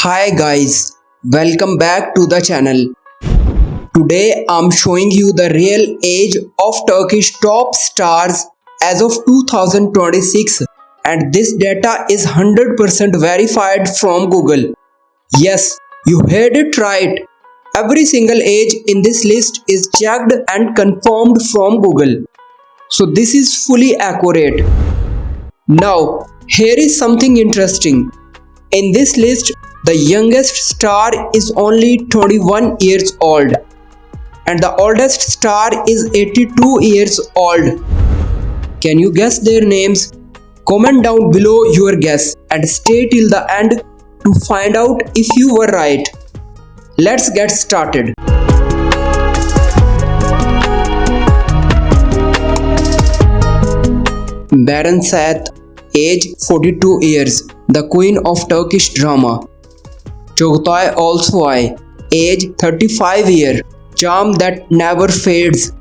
Hi guys, welcome back to the channel. Today I'm showing you the real age of Turkish top stars as of 2026, and this data is 100% verified from Google. Yes, you heard it right. Every single age in this list is checked and confirmed from Google. So this is fully accurate. Now, here is something interesting. In this list, the youngest star is only 21 years old and the oldest star is 82 years old. Can you guess their names? Comment down below your guess and stay till the end to find out if you were right. Let's get started. Baran Saat, age 42 years, the queen of Turkish drama. Çağatay Ulusoy, age 35 year, charm that never fades.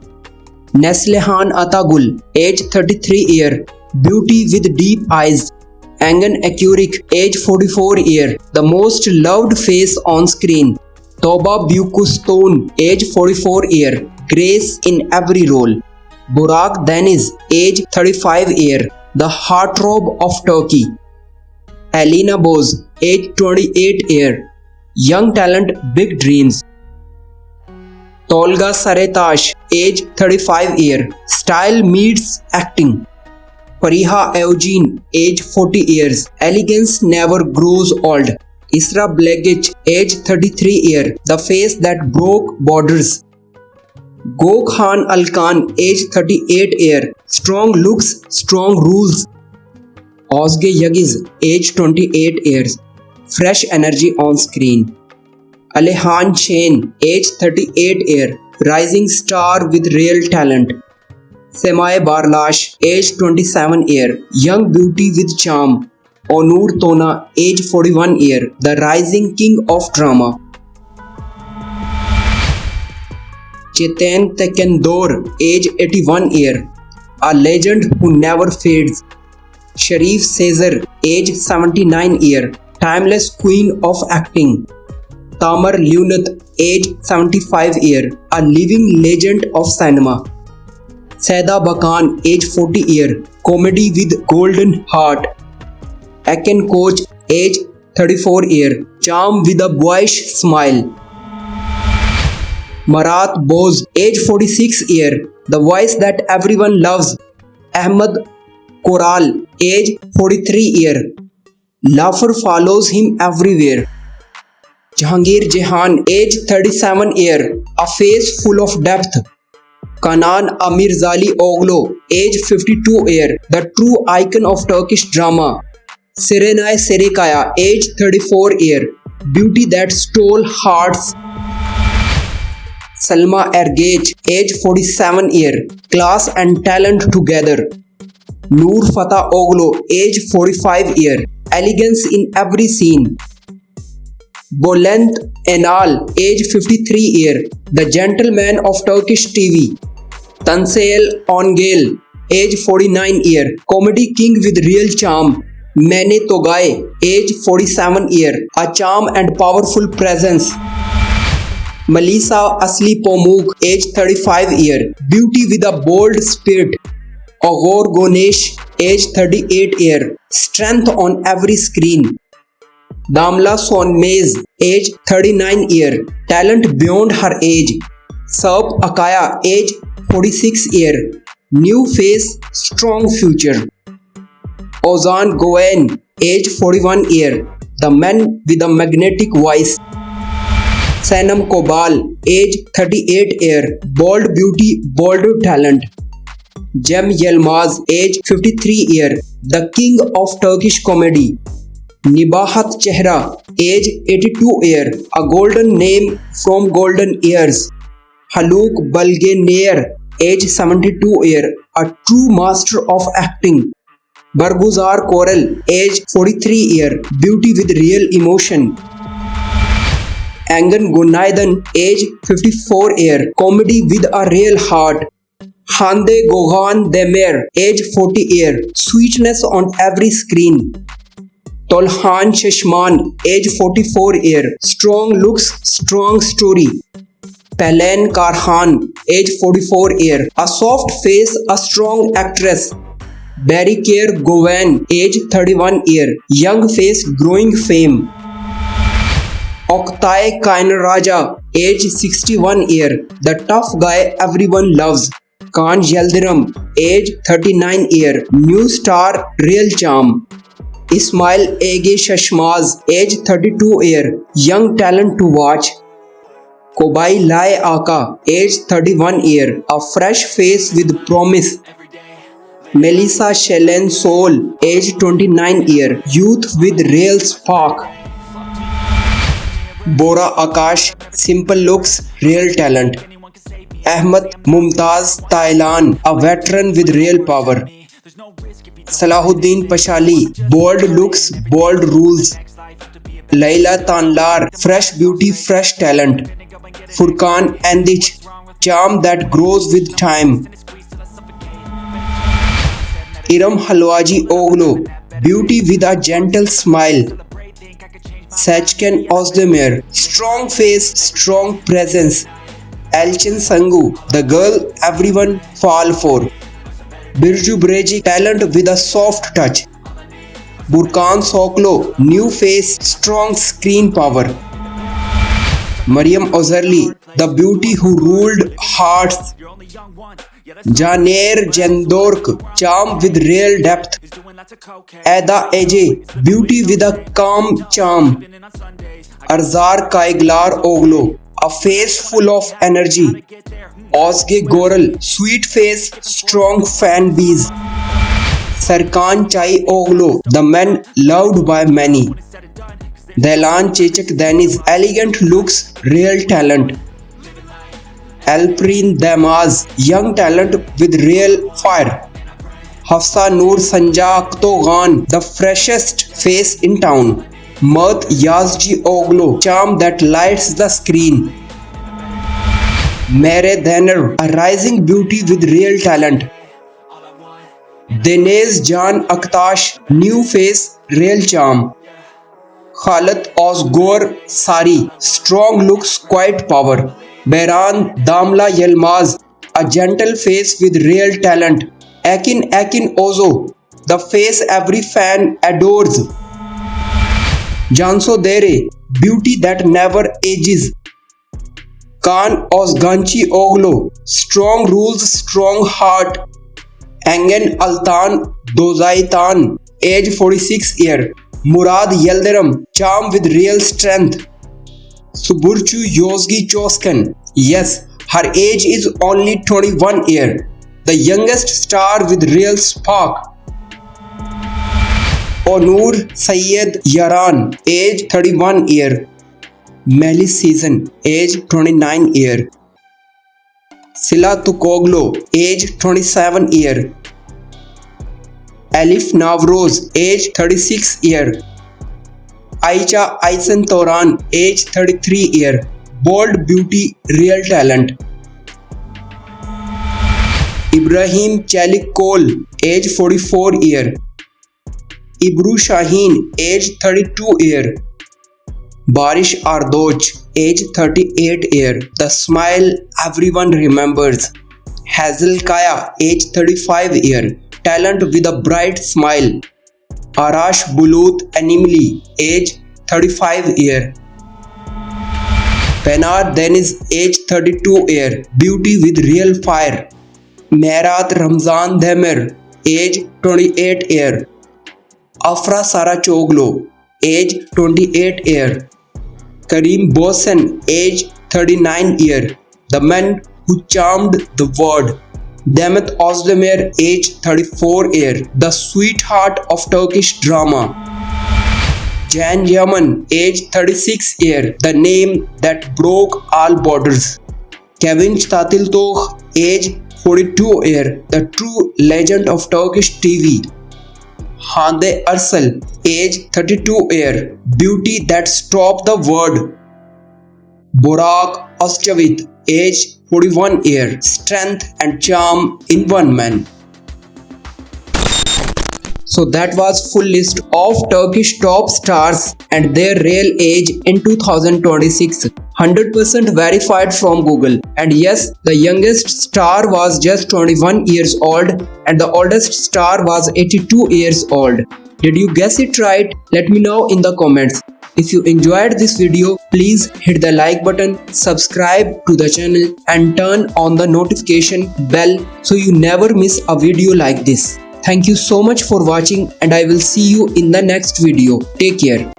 Neslihan Atagul, age 33 year, beauty with deep eyes. Engin Akyürik, age 44 year, the most loved face on screen. Tuğba Büyüküstün, age 44 year, grace in every role. Burak Deniz, age 35 year, the heartthrob of Turkey. Alina Boz, age 28 year, young talent, big dreams. Tolga Sarıtaş, age 35 year, style meets acting. Fariha Evcen, age 40 years, elegance never grows old. Isra Blegic, age 33 year, the face that broke borders. Gökhan Alkan, age 38 year, strong looks, strong rules. Özge Yıldız, age 28 years, fresh energy on screen. Alihan Şen, age 38 year, rising star with real talent. Semay Barlaş, age 27 year, young beauty with charm. Onur Tona, age 41 year, the rising king of drama. Çetin Tekindor, age 81 year, a legend who never fades. Sharif Sezer, age 79 year, timeless queen of acting. Tamer Lunat, age 75 year, a living legend of cinema. Seda Bakan, age 40 year, comedy with golden heart. Aken Koç, age 34 year, charm with a boyish smile. Marat Boz, age 46 year, the voice that everyone loves. Ahmed Koral, age 43 year, laughter follows him everywhere. Jahangir Jehan, age 37 year, a face full of depth. Kanan Amirzali Oglu, age 52 year, the true icon of Turkish drama. Serenay Sarıkaya, age 34 year, beauty that stole hearts. Salma Ergeç, age 47 year, class and talent together. Nur Fatah Oglu, age 45 year, elegance in every scene. Bülent Enal, age 53 year, the gentleman of Turkish TV. Tansel Ongel, age 49 year, comedy king with real charm. Mene Togay, age 47 year, a charm and powerful presence. Melisa Asli Pamuk, age 35 year, beauty with a bold spirit. Ogor Gonesh, age 38 year, strength on every screen. Damla Sonmez, age 39 year, talent beyond her age. Sarp Akaya, age 46 year, new face, strong future. Ozan Güven, age 41 year, the man with a magnetic voice. Sanam Kobal, age 38 year, bold beauty, bold talent. Cem Yılmaz, age 53 year, the king of Turkish comedy. Nebahat Chehra, age 82 year, a golden name from golden years. Haluk Balgener, age 72 year, a true master of acting. Barguzar Korel, age 43 year, beauty with real emotion. Engin Günaydın, age 54 year, comedy with a real heart. Hande Gökhan Demir, age 40 year, sweetness on every screen. Tolhan Shashman, age 44 year, strong looks, strong story. Palen Karhan, age 44 year, a soft face, a strong actress. Barricare Govan, age 31 year, young face, growing fame. Oktay Kainaraja, age 61 year, the tough guy everyone loves. Khan Yildirim, age 39 year, new star, real charm. Ismail Ege Shashmaz, age 32 year, young talent to watch. Kobai Lai Aka, age 31 year, a fresh face with promise. Melissa Shellen Soul, age 29 year, youth with real spark. Bora Akash, simple looks, real talent. Ahmed Mumtaz Thailand, a veteran with real power. Salahuddin Pashali, bold looks, bold rules. Laila Tanlar, fresh beauty, fresh talent. Furkan Andich, charm that grows with time. Iram Halwaji Oglo, beauty with a gentle smile. Sachken Ozdemir, strong face, strong presence. Elchin Sangu, the girl everyone fall for. Birju Breji, talent with a soft touch. Burkan Soklo, new face, strong screen power. Mariam Ozerli, the beauty who ruled hearts. Janer Jendork, charm with real depth. Ada Eje, beauty with a calm charm. Arzar Kaiglar Oglo, a face full of energy. Ozge Goral, sweet face, strong fan bees. Sarkan Chai Oglo, the man loved by many. Delan Chechak Dani's elegant looks, real talent. Alprin Damaz, young talent with real fire. Hafsa Noor Sanja Akhtogan, the freshest face in town. Mert Yazji Oglo, charm that lights the screen. Mere Dhanner, a rising beauty with real talent. Denez Jan Akhtash, new face, real charm. Khalat Osgor Sari, strong looks, quiet power. Behran Damla Yilmaz, a gentle face with real talent. Akin Ozo, the face every fan adores. Janso Dere, beauty that never ages. Khan Osganchi Oglo, strong rules, strong heart. Angen Altan Dozaitan, age 46 year. Murad Yildirim, charm with real strength. Suburchu Yozgi Choskan, yes, her age is only 21 year. The youngest star with real spark. Onur Syed Yaran, age 31 year. Melis Season, age 29 year. Sila Tukoglo, age 27 year. Alif Navroz, age 36 year. Aicha Aisen Toran, age 33 year. Bold beauty, real talent. Ibrahim Chalik Kol, age 44 year. Ibru Shaheen, age 32 year. Barish Ardoch, age 38 year. The smile everyone remembers. Hazel Kaya, age 35 year. Talent with a bright smile. Arash Bulut Animli, age 35 year. Penar Deniz, age 32 year. Beauty with real fire. Merat Ramzan Demir, age 28 year. Afra Sara Choglo, age 28 year. Karim Bosen, age 39 year. The man who charmed the world. Demet Ozdemir, age 34 year. The sweetheart of Turkish drama. Jan Yaman, age 36 year. The name that broke all borders. Kevin Tatiltogh, age 42 year. The true legend of Turkish TV. Hande Arsal, age 32 year. Beauty that stopped the world. Borak Oschavit, age 41 year. Strength and charm in one man. So that was full list of Turkish top stars and their real age in 2026. 100% verified from Google. And yes, the youngest star was just 21 years old and the oldest star was 82 years old. Did you guess it right? Let me know in the comments. If you enjoyed this video, please hit the like button, subscribe to the channel and turn on the notification bell so you never miss a video like this. Thank you so much for watching and I will see you in the next video. Take care.